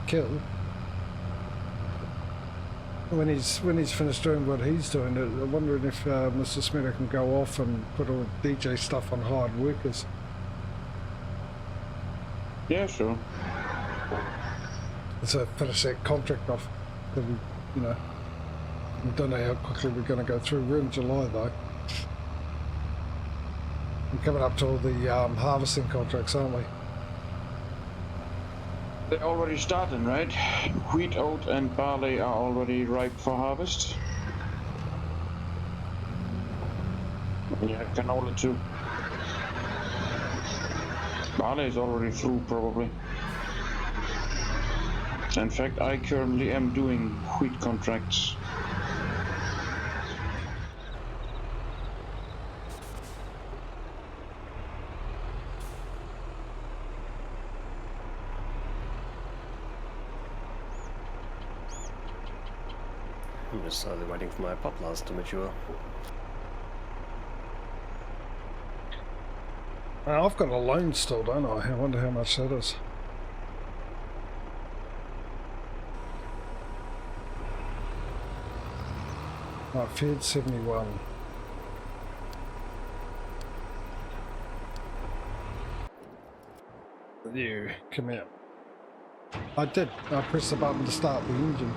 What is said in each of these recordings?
kill. When he's finished doing what he's doing, I'm wondering if Mr. Smetter can go off and put all DJ stuff on hired workers. Yeah, sure. So finish that contract off. That we, you know, we don't know how quickly we're going to go through. We're in July though. We're coming up to all the harvesting contracts, aren't we? They're already starting, right? Wheat, oat and barley are already ripe for harvest. Yeah, canola too. Barley is already through, probably. In fact, I currently am doing wheat contracts. I'm just slowly waiting for my poplars to mature. I've got a loan still, don't I? I wonder how much that is. Right, Fed 71. You come out. I did. I pressed the button to start the engine.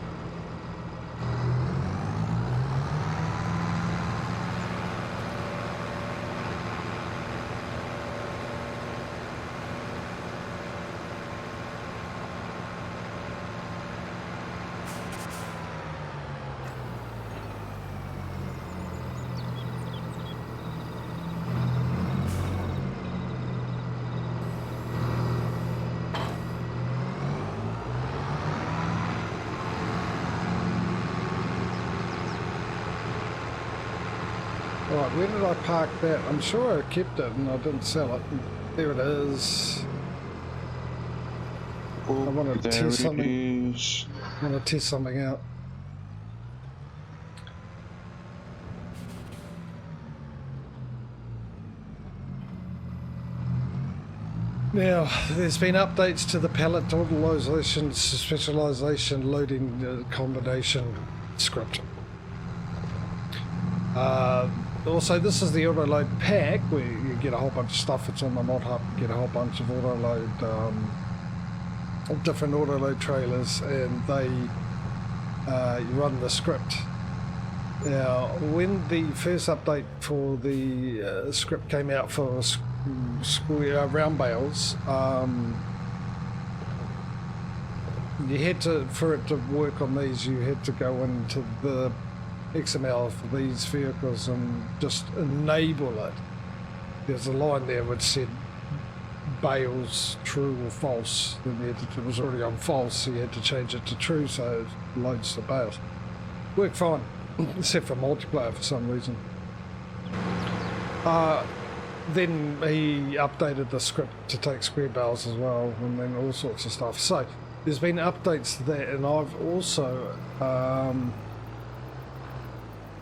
Right, where did I park that? I'm sure I kept it and I didn't sell it. There it is. Oh, I want to test something. Is. I want to test something out. Now, there's been updates to the pallet totalization, specialization, loading combination script. Also, this is the auto load pack where you get a whole bunch of stuff that's on the mod hub. You get a whole bunch of auto load, different auto load trailers, and they you run the script. Now, when the first update for the script came out for square round bales, you had to, for it to work on these, you had to go into the XML for these vehicles and just enable it. There's a line there which said bales true or false, then it was already on false, so you had to change it to true so it loads the bales. Worked fine, except for multiplayer for some reason. Then he updated the script to take square bales as well, and then all sorts of stuff. So there's been updates to that, and I've also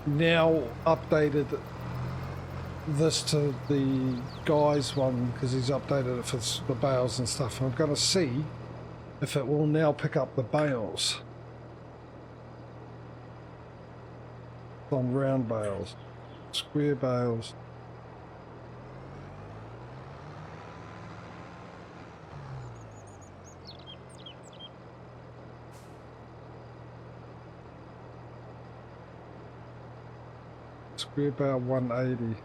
now updated this to the guy's one because he's updated it for the bales and stuff. I'm going to see if it will now pick up the bales on round bales, square bales. Square bale 180.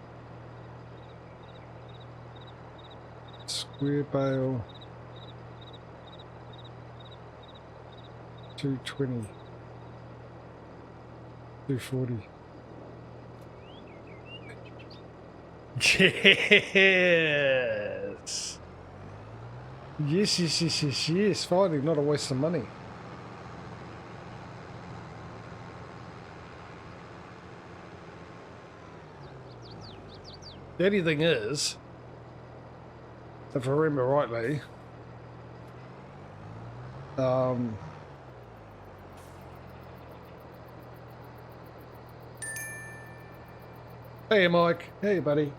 Square bale 220. 240. Yes! Yes. Finally, not a waste of money. The only thing is, if I remember rightly, hey Mike, hey buddy.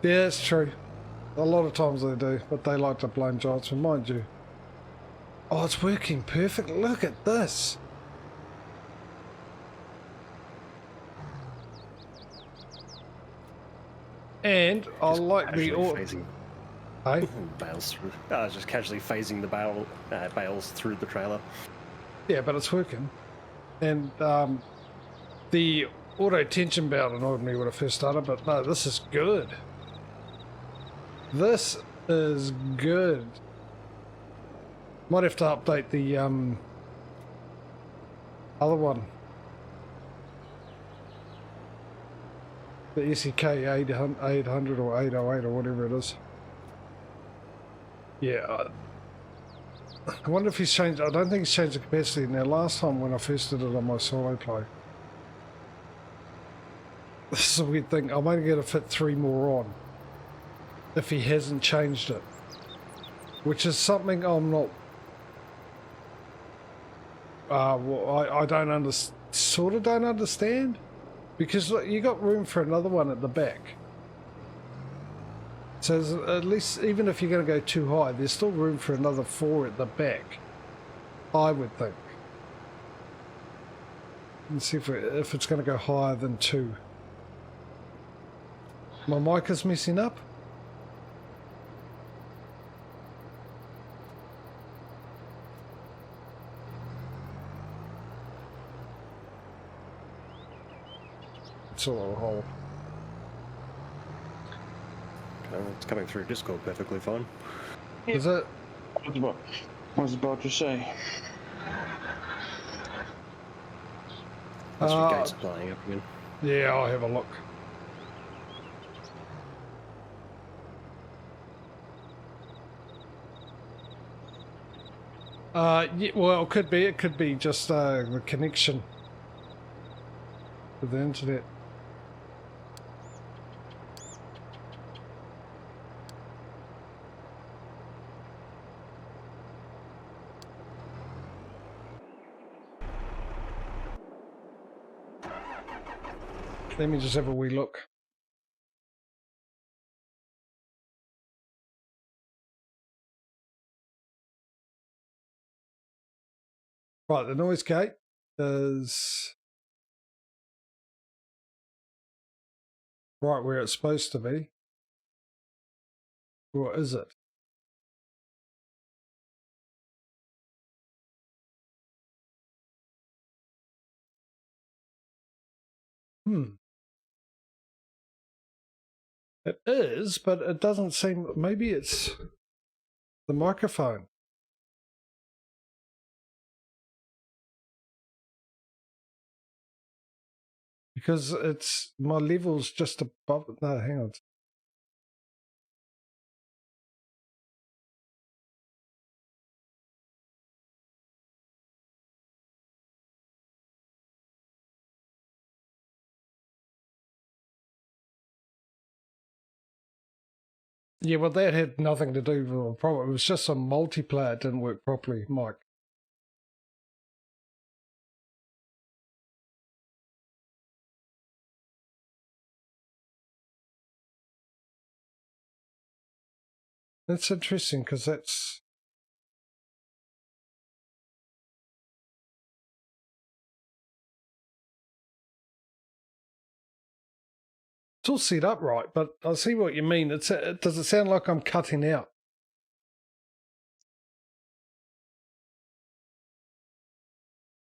Yeah, that's true. a lot of times they do, but they like to blame giants, and mind you. Oh, it's working perfect. Look at this. And I Just like the casually phasing Hey? bales through. I was just casually phasing the bales through the trailer. Yeah, but it's working. And the auto tension belt annoyed me when I first started, but no, this is good. This is good. Might have to update the other one. The SEK 800 or 808 or whatever it is. Yeah. I wonder if he's changed. I don't think he's changed the capacity. Now, last time when I first did it on my solo play, this is a weird thing. I'm only going to fit 3 more on if he hasn't changed it, which is something I'm not. Well, I don't sort of don't understand, because look, you got room for another one at the back. So at least, even if you're going to go too high, there's still room for another 4 at the back, I would think. Let's see if it's going to go higher than 2. My mic is messing up. It's all on hold. It's coming through Discord perfectly fine. Is it? I was about to say. That's your gates flying up again. Yeah, I'll have a look. Yeah, well, it could be. It could be just the connection to the internet. Let me just have a wee look. Right, the noise gate is right where it's supposed to be. Or is it? It is, but it doesn't seem. Maybe it's the microphone. Because it's my level's just above. No, hang on. Yeah, well, that had nothing to do with the problem. It was just some multiplayer didn't work properly, Mike. That's interesting because it's. It's all set up right, but I see what you mean. Does it sound like I'm cutting out?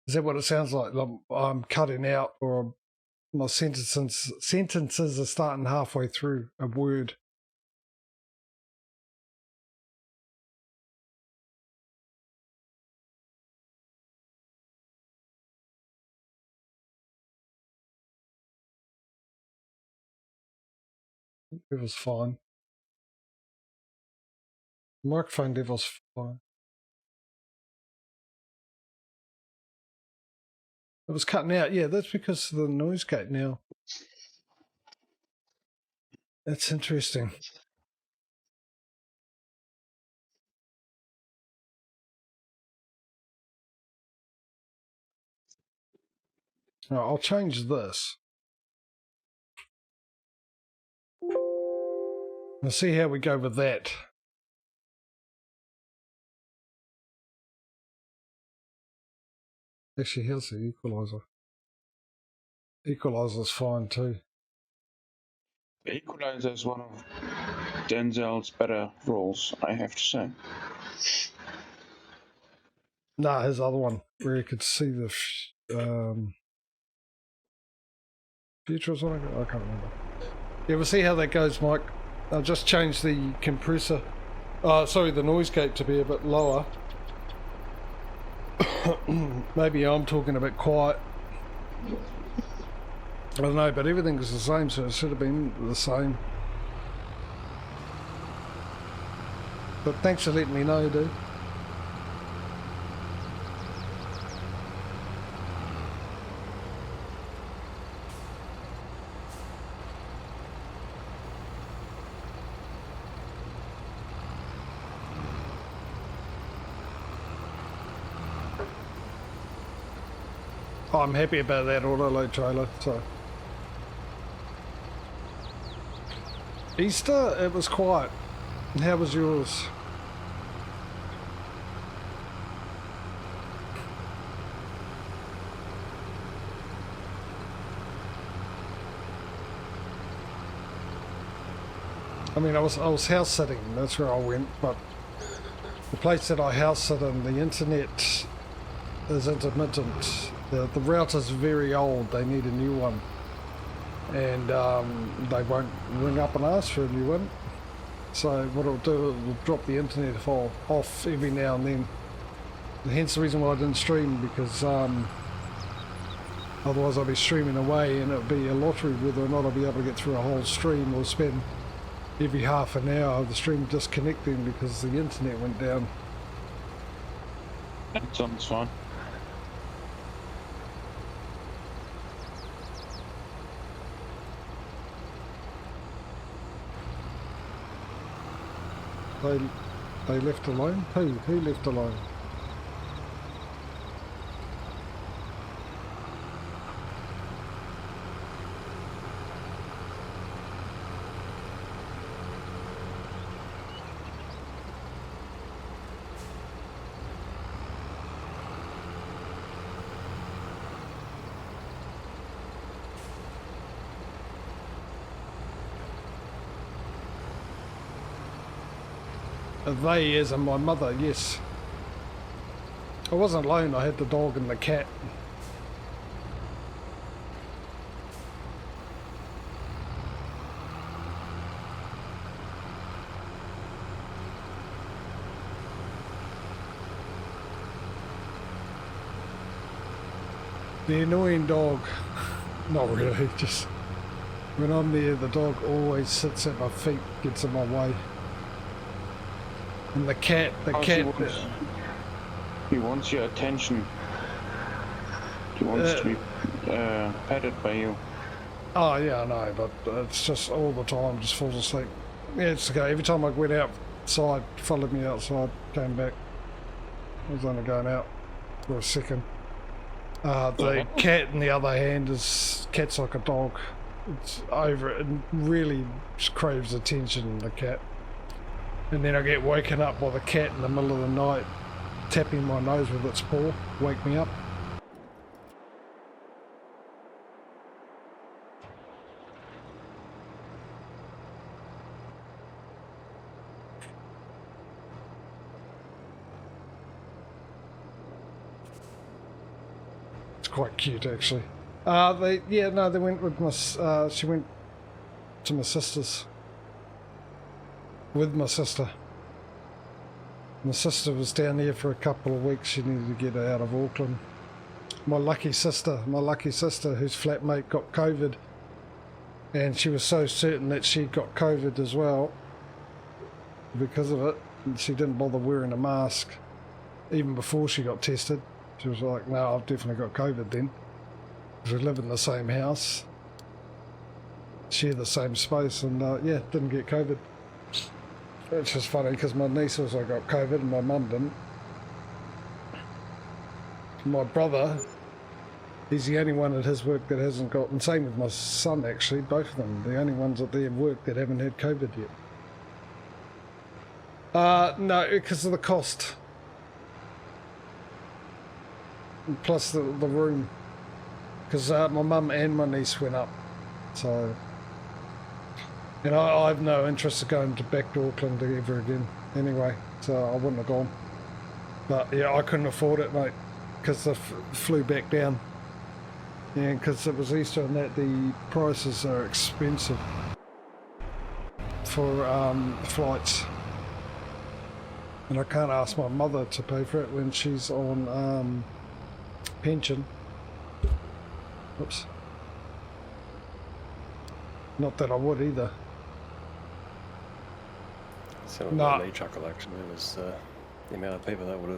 Is that what it sounds like? I'm cutting out, or my sentences are starting halfway through a word. It was fine. Microphone level's fine. It was cutting out. Yeah, that's because of the noise gate now. That's interesting. Right, I'll change this. We'll see how we go with that. Actually, here's the equalizer. Equalizer's fine too. The Equalizer is one of Denzel's better roles, I have to say. Nah, his other one, where you could see the future or something. I can't remember. Yeah, we'll see how that goes, Mike. I'll just change the compressor. Sorry, the noise gate to be a bit lower. Maybe I'm talking a bit quiet. I don't know, but everything's the same, so it should have been the same. But thanks for letting me know, dude. I'm happy about that auto-load trailer, so. Easter, it was quiet. How was yours? I mean, I was house sitting, that's where I went, but the place that I house sit in, the internet is intermittent. The router's very old, they need a new one. And they won't ring up and ask for a new one. So what it'll do, it'll drop the internet file off every now and then. And hence the reason why I didn't stream, because otherwise I'll be streaming away and it'll be a lottery whether or not I'll be able to get through a whole stream, or spend every half an hour of the stream disconnecting because the internet went down. That sounds fine. They left alone? Who left alone? They is and my mother, yes. I wasn't alone, I had the dog and the cat. The annoying dog, not really, just when I'm there the dog always sits at my feet, gets in my way. And the cat, he wants your attention. He wants to be petted by you. Oh yeah, I know, but it's just all the time, just falls asleep. Yeah, it's okay. Every time I went outside, followed me outside, came back. I was only going out for a second. The cat, on the other hand, cat's like a dog. It's over it and really just craves attention, the cat. And then I get woken up by the cat in the middle of the night, tapping my nose with its paw, wake me up. It's quite cute, actually. They went with my, she went to my sister's. With my sister. My sister was down here for a couple of weeks. She needed to get out of Auckland. My lucky sister, whose flatmate got COVID, and she was so certain that she got COVID as well because of it, and she didn't bother wearing a mask even before she got tested. She was like, no, I've definitely got COVID then. We live in the same house, share the same space, and yeah, didn't get COVID. It's just funny because my niece also got COVID and my mum didn't. My brother, he's the only one at his work that hasn't got, and same with my son actually, both of them, the only ones at their work that haven't had COVID yet. No, because of the cost. Plus the room. Because my mum and my niece went up. So... And I have no interest in going back to Auckland ever again. Anyway, so I wouldn't have gone. But yeah, I couldn't afford it, mate. Because I flew back down. Yeah, because it was Easter and that the prices are expensive. For flights. And I can't ask my mother to pay for it when she's on pension. Oops. Not that I would either. So what made me chuckle actually was the amount of people that would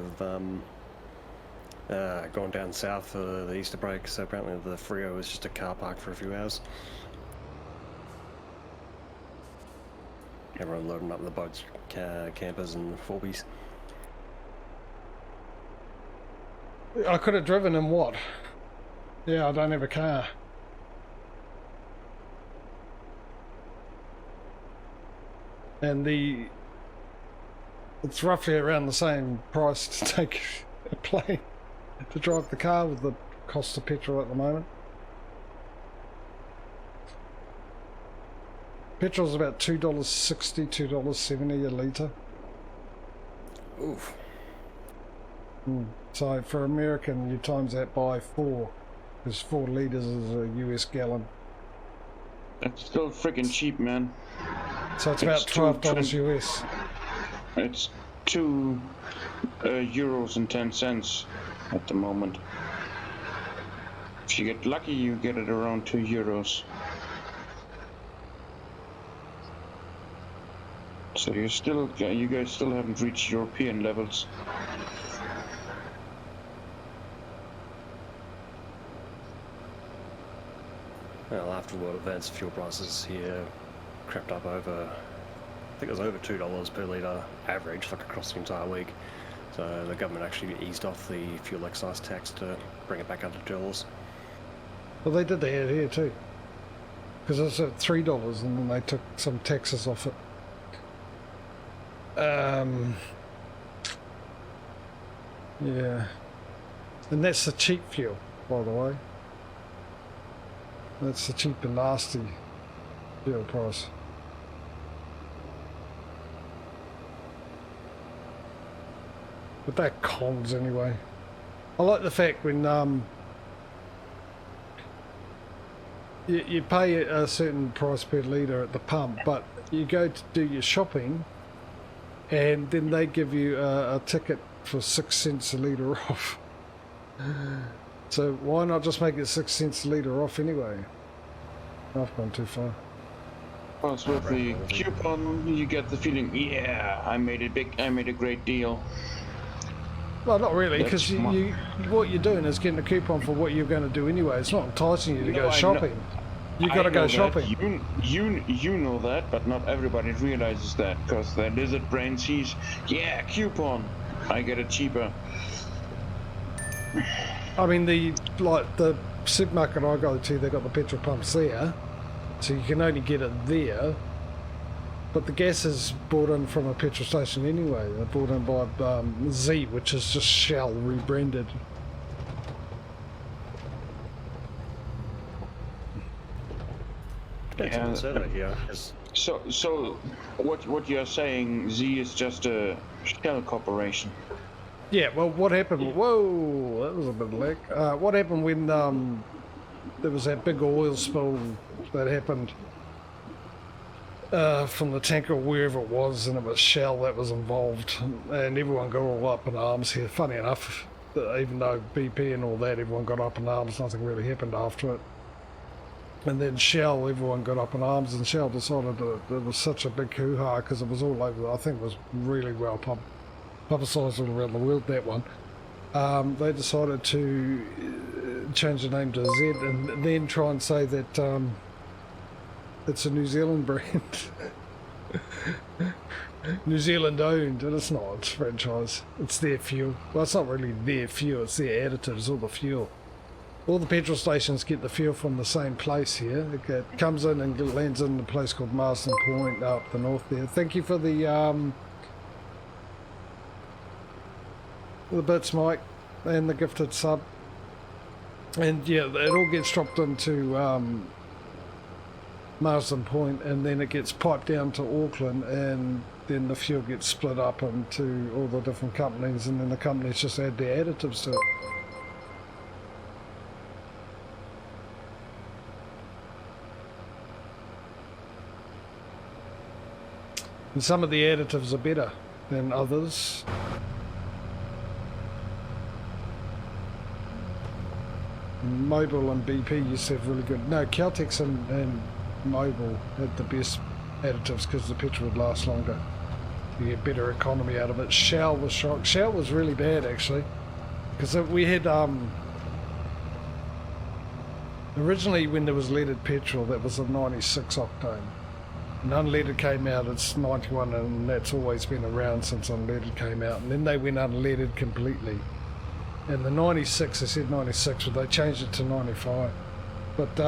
have gone down south for the Easter break. So apparently the Frio was just a car park for a few hours. Everyone loading up the boats, campers and 4Bs. I could have driven in what? Yeah, I don't have a car. And it's roughly around the same price to take a plane to drive the car with the cost of petrol at the moment. Petrol's about $2.60, $2.70 a litre. Oof. So for American, you times that by 4, because 4 litres is a US gallon. It's still freaking cheap, man. So it's about $12 US. It's €2.10 at the moment. If you get lucky, you get it around €2. So you guys still haven't reached European levels. Well, after world events, fuel prices here crept up over, I think it was over $2 per litre average, like across the entire week. So the government actually eased off the fuel excise tax to bring it back under $2. Well, they did that here too. Because it's at $3 and then they took some taxes off it. Yeah. And that's the cheap fuel, by the way. That's the cheap and nasty fuel price. But that cons anyway. I like the fact when you pay a certain price per litre at the pump, but you go to do your shopping and then they give you a ticket for 6 cents a litre off. So why not just make it 6 cents a litre off anyway? I've gone too far. Plus with the coupon, you get the feeling, yeah, I made a great deal. Well, not really, because what you're doing is getting a coupon for what you're going to do anyway. It's not enticing you to go shopping. You got to go shopping. You know that, but not everybody realizes that, because the lizard brain sees, yeah, coupon, I get it cheaper. I mean, the supermarket I go to, they got the petrol pumps there, so you can only get it there. But the gas is bought in from a petrol station anyway. They're bought in by Z, which is just Shell rebranded. Yeah. So what you're saying, Z is just a Shell corporation? Yeah, well, what happened? Whoa, that was a bit lag. What happened when there was that big oil spill that happened from the tanker, wherever it was, and it was Shell that was involved, and everyone got all up in arms here. Funny enough, even though BP and all that, everyone got up in arms, nothing really happened after it. And then Shell, everyone got up in arms, and Shell decided that it was such a big hoo-ha because it was all over. I think it was really well publicised all around the world, that one. They decided to change the name to Z and then try and say that it's a New Zealand brand. New Zealand owned, and it's not, it's franchise. It's their fuel. Well, it's not really their fuel, it's their additives, all the fuel. All the petrol stations get the fuel from the same place here. It comes in and lands in a place called Marsden Point up the north there. Thank you for the the bits, Mike, and the gifted sub. And yeah, it all gets dropped into Marsden Point, and then it gets piped down to Auckland, and then the fuel gets split up into all the different companies, and then the companies just add their additives to it. And some of the additives are better than others. Mobil and BP used to have really good. No, Caltex and Mobil had the best additives because the petrol would last longer. You get better economy out of it. Shell was shocked. Shell was really bad actually, because we had originally when there was leaded petrol, that was a 96 octane. And unleaded came out, it's 91, and that's always been around since unleaded came out. And then they went unleaded completely. And the 96, they said 96, but they changed it to 95. But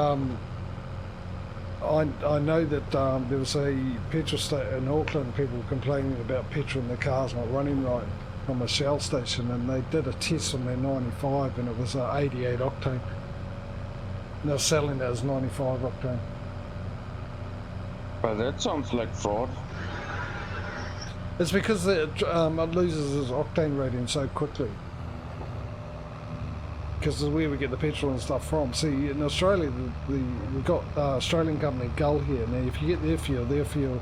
I know that there was a petrol station in Auckland, people complaining about petrol in their cars not running right from a Shell station, and they did a test on their 95 and it was 88 octane. And they're selling that as 95 octane. But that sounds like fraud. It's because it loses its octane rating so quickly. Because of where we get the petrol and stuff from. See, in Australia, we've got Australian company Gull here. Now, if you get their fuel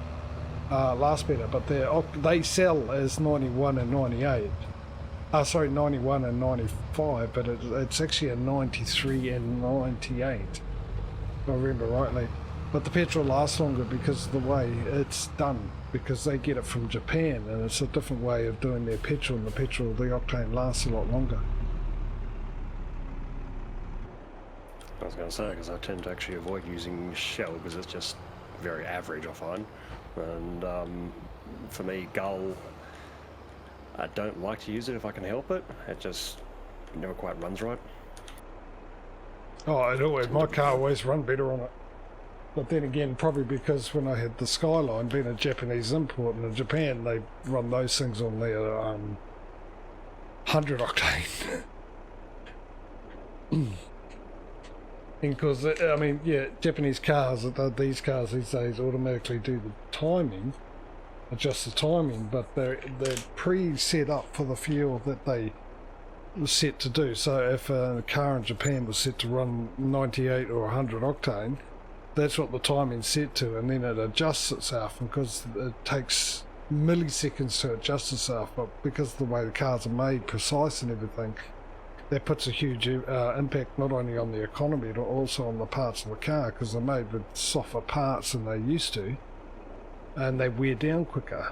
lasts better, but they sell as 91 and 98. Sorry, 91 and 95, but it's actually a 93 and 98, if I remember rightly. But the petrol lasts longer because of the way it's done, because they get it from Japan, and it's a different way of doing their petrol, and the octane lasts a lot longer. I was going to say, because I tend to actually avoid using Shell because it's just very average, I find. And for me, Gull, I don't like to use it if I can help it. It just never quite runs right. Oh, my car always run better on it. But then again, probably because when I had the Skyline, being a Japanese import, and in Japan they run those things on their 100 octane. Because, I mean, yeah, Japanese cars, these cars these days automatically do the timing, adjust the timing, but they're pre-set up for the fuel that they were set to do. So if a car in Japan was set to run 98 or 100 octane, that's what the timing's set to, and then it adjusts itself, and because it takes milliseconds to adjust itself, but because of the way the cars are made, precise and everything, that puts a huge impact not only on the economy but also on the parts of the car, because they're made with softer parts than they used to, and they wear down quicker.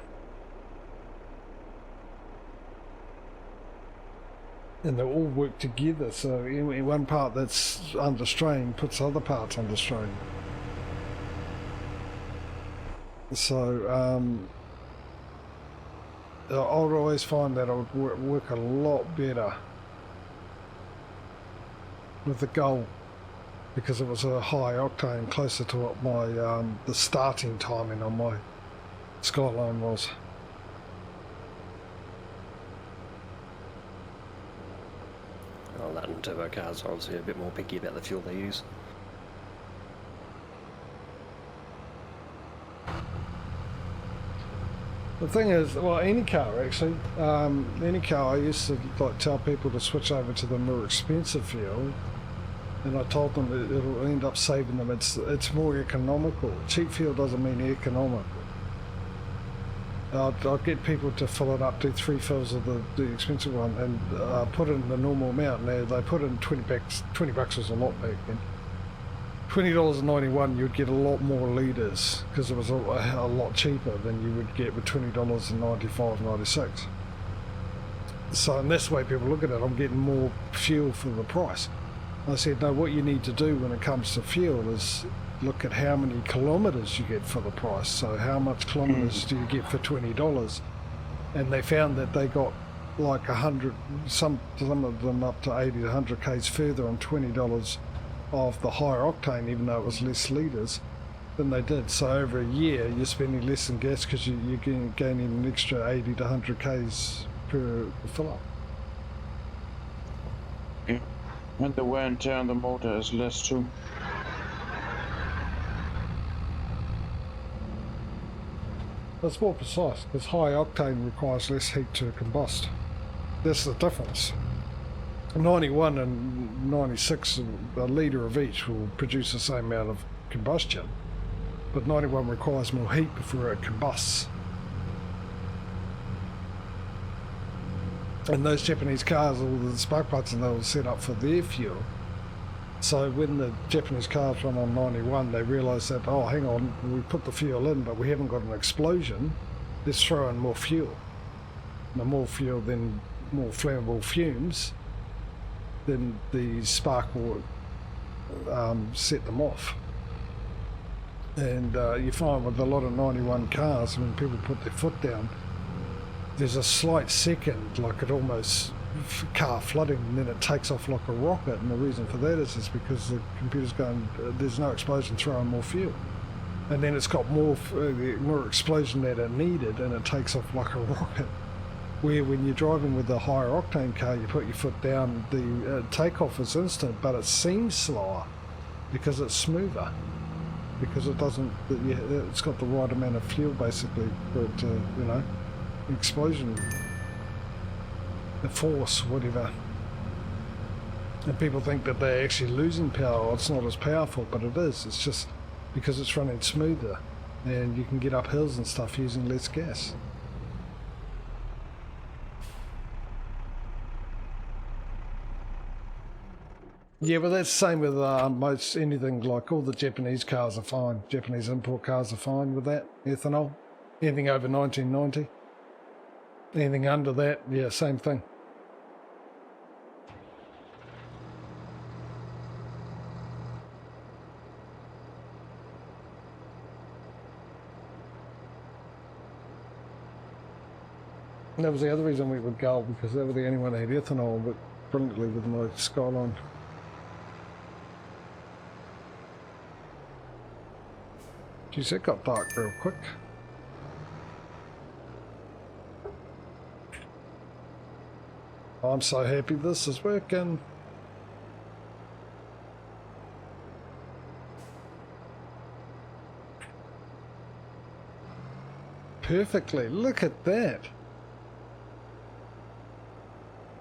And they all work together, so one part that's under strain puts other parts under strain. So I would always find that I would work a lot better with the Gull, because it was a high octane, closer to what my the starting timing on my Skyline was. Well, that and turbo cars are obviously a bit more picky about the fuel they use. The thing is, well, any car actually, any car, I used to tell people to switch over to the more expensive fuel, and I told them it'll end up saving them. It's more economical. Cheap fuel doesn't mean economical. I'll get people to fill it up, do 3 fills of the expensive one, and put in the normal amount. Now they put in 20 bucks. 20 bucks was a lot back then. $20.91, you'd get a lot more litres, because it was a lot cheaper than you would get with $20.95, 96. So in this way people look at it, I'm getting more fuel for the price. I said, no, what you need to do when it comes to fuel is look at how many kilometres you get for the price. So how much kilometres do you get for $20? And they found that they got like 100, some of them up to 80 to 100 k's further on $20 of the higher octane, even though it was less litres than they did. So over a year you're spending less in gas because you're gaining an extra 80 to 100 k's per fill up. Yeah. And the wear and tear on the motor is less too. That's more precise, because high octane requires less heat to combust. That's the difference. 91 and 96, a litre of each will produce the same amount of combustion, but 91 requires more heat before it combusts. And those Japanese cars, all the spark plugs and they were set up for their fuel. So when the Japanese cars run on 91, they realise that, oh, hang on, we put the fuel in, but we haven't got an explosion. Let's throw in more fuel. The more fuel, then more flammable fumes, then the spark will set them off. And you find with a lot of 91 cars, when people put their foot down, there's a slight second, like it almost car flooding, and then it takes off like a rocket, and the reason for that is because the computer's going, there's no explosion, throwing more fuel, and then it's got more explosion that it needed, and it takes off like a rocket. Where when you're driving with a higher octane car, you put your foot down, the takeoff is instant, but it seems slower because it's smoother, because it doesn't, it's got the right amount of fuel basically for it to, you know, explosion, the force, whatever. And people think that they're actually losing power. Well, it's not as powerful, but it is. It's just because it's running smoother, and you can get up hills and stuff using less gas. Yeah, but that's the same with most anything, like all the Japanese cars are fine. Japanese import cars are fine with that, ethanol. Anything over 1990. Anything under that, yeah, same thing. And that was the other reason we would go, because they were the only one that had ethanol, but brilliantly with my Skyline. Geez, that got dark real quick. I'm so happy this is working. Perfectly, look at that.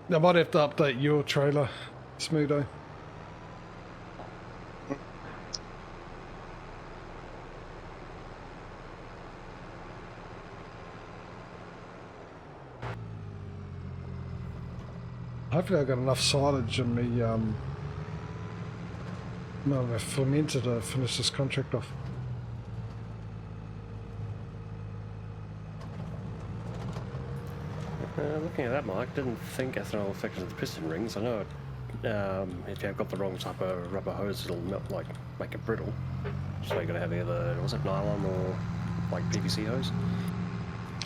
I might have to update your trailer, Smudo. Hopefully I've got enough silage in me, my fermenter to finish this contract off. Looking at that, Mike, didn't think ethanol affected the piston rings. I know if you've got the wrong type of rubber hose, it'll melt, like make it brittle. So you're gonna have either, was it nylon or like PVC hose?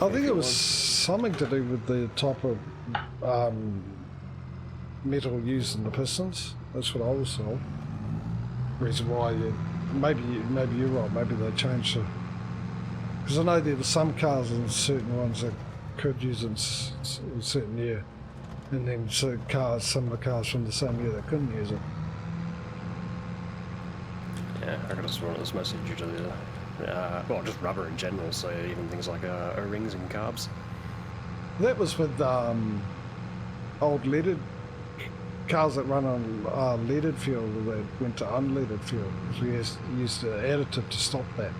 I think it was something to do with the type of metal used in the pistons. That's what I was told. Reason why maybe you're right. Maybe they changed it, because I know there were some cars and certain ones that could use it in a certain year, and then some of the cars from the same year that couldn't use it. Yeah, I could have sworn it was mostly due to the well, just rubber in general. So even things like O-rings and carbs. That was with old leaded cars that run on leaded fuel that went to unleaded fuel. We used an additive to stop that.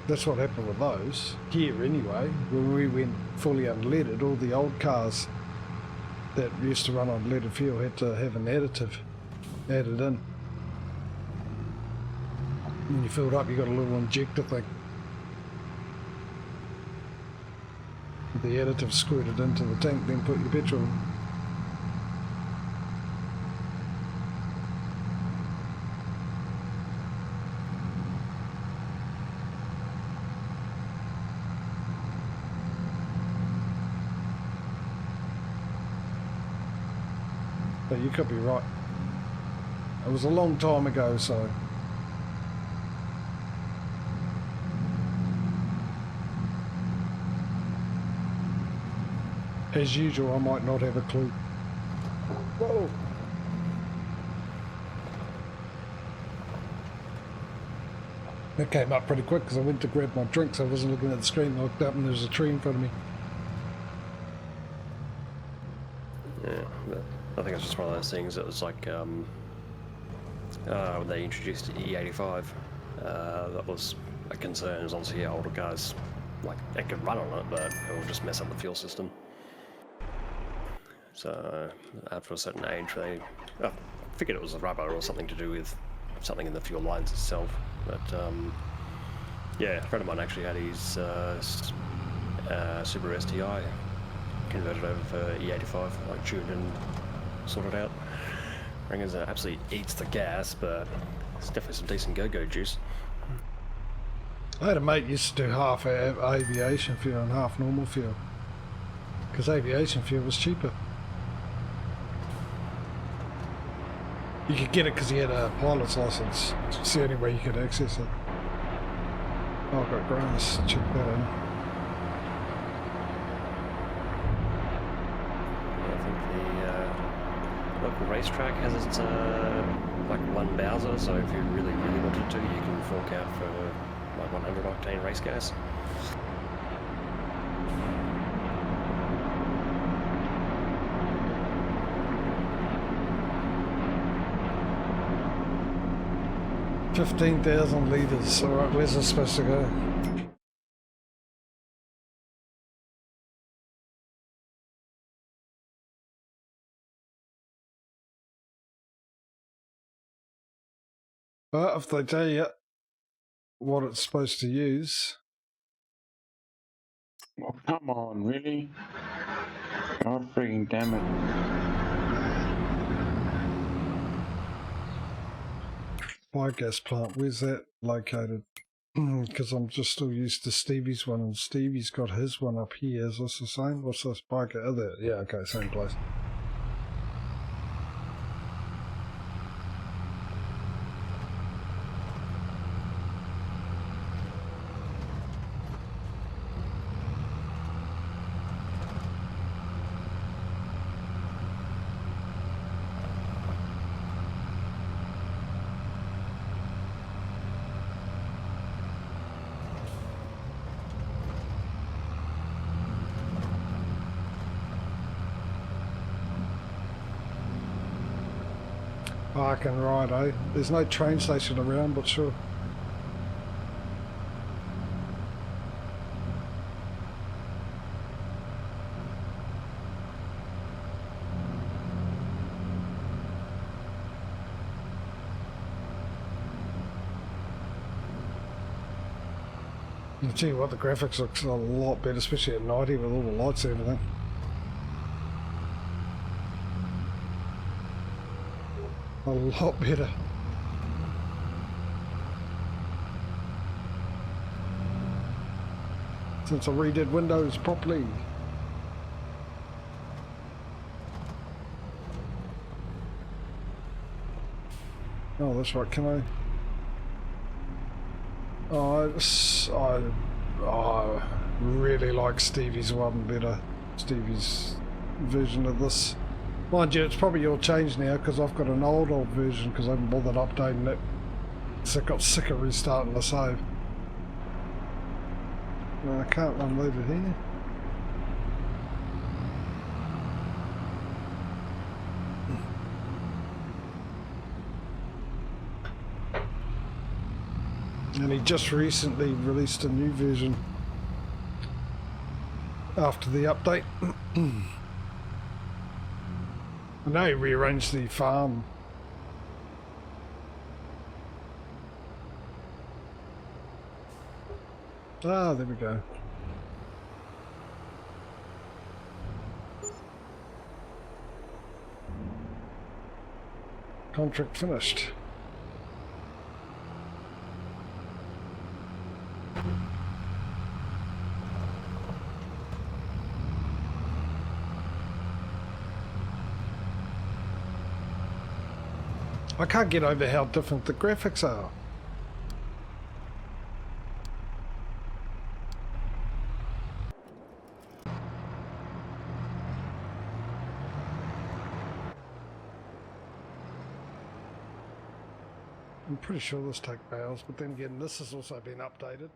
That's what happened with those. Here anyway, when we went fully unleaded, all the old cars that used to run on leaded fuel had to have an additive added in. When you fill it up, you got a little injector thing. The additive squirted into the tank, then put your petrol in. But you could be right. It was a long time ago, so... as usual, I might not have a clue. Whoa! That came up pretty quick because I went to grab my drink, so I wasn't looking at the screen. I looked up and there was a tree in front of me. Yeah, but I think it's just one of those things that was like when they introduced E85, that was a concern. Is obviously older cars, like they could run on it, but it will just mess up the fuel system. So after a certain age, they I figured it was a rubber or something to do with something in the fuel lines itself. But yeah, a friend of mine actually had his Subaru STI converted over for E85, like tuned and sorted out. Reckons it absolutely eats the gas, but it's definitely some decent go-go juice. I had a mate used to do half aviation fuel and half normal fuel, because aviation fuel was cheaper. You could get it because he had a pilot's license. It's the only way you could access it. Oh, I've got grass. Check that out. I think the local racetrack has its like one Bowser, so if you really wanted to, you can fork out for like 100 octane race gas. $15,000 litres. Alright, where's this supposed to go? But if they tell you what it's supposed to use. Oh, come on, really? God freaking damn it. Biogas plant, where's that located? Because I'm just still used to Stevie's one, and Stevie's got his one up here. Is this the same? What's this biogas? Oh, there. Yeah, okay, same place. Park and ride, eh? There's no train station around, but sure. I'll tell you what, the graphics looks a lot better, especially at 90 with all the lights and everything. A lot better. Since I redid Windows properly. Oh, that's right, can I? I really like Stevie's one better. Stevie's version of this. Mind you, it's probably all changed now because I've got an old version because I haven't bothered updating it. So I got sick of restarting the save. No, I can't unload it here. And he just recently released a new version after the update. I know he rearranged the farm. Ah, there we go. Contract finished. I can't get over how different the graphics are. I'm pretty sure this take bales, but then again, this has also been updated.